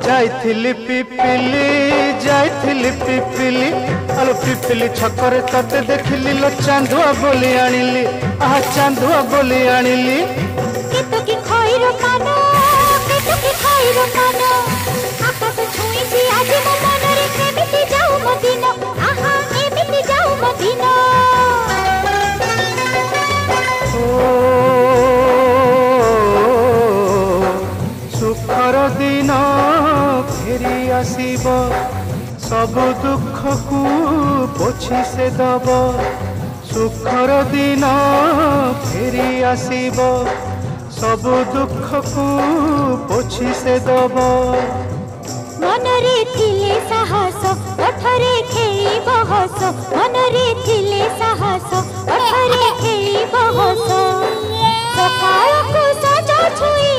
जाइथिली पिपिली जाइथिली पिपिली आलो पिपिली छकरे तते देखिली लो चांदुआ बोली आनिली आहा चांदुआ बोली आनिली केतो की खइरो कानो केतो की खइरो कानो आकाश छुईची आज मो मनरे केमिति जाऊ मदिना आहा एमिति जाऊ मदिना सुखर दिन फेरी आसीब सब दुख को पोछि से दब सुखर दिन फेरी आसीब सब दुख को पोछि से दब मनरे थिले साहस ओठरे खेली बहस मनरे थिले साहस ओठरे खेली बहस सकाळ को सजा छुई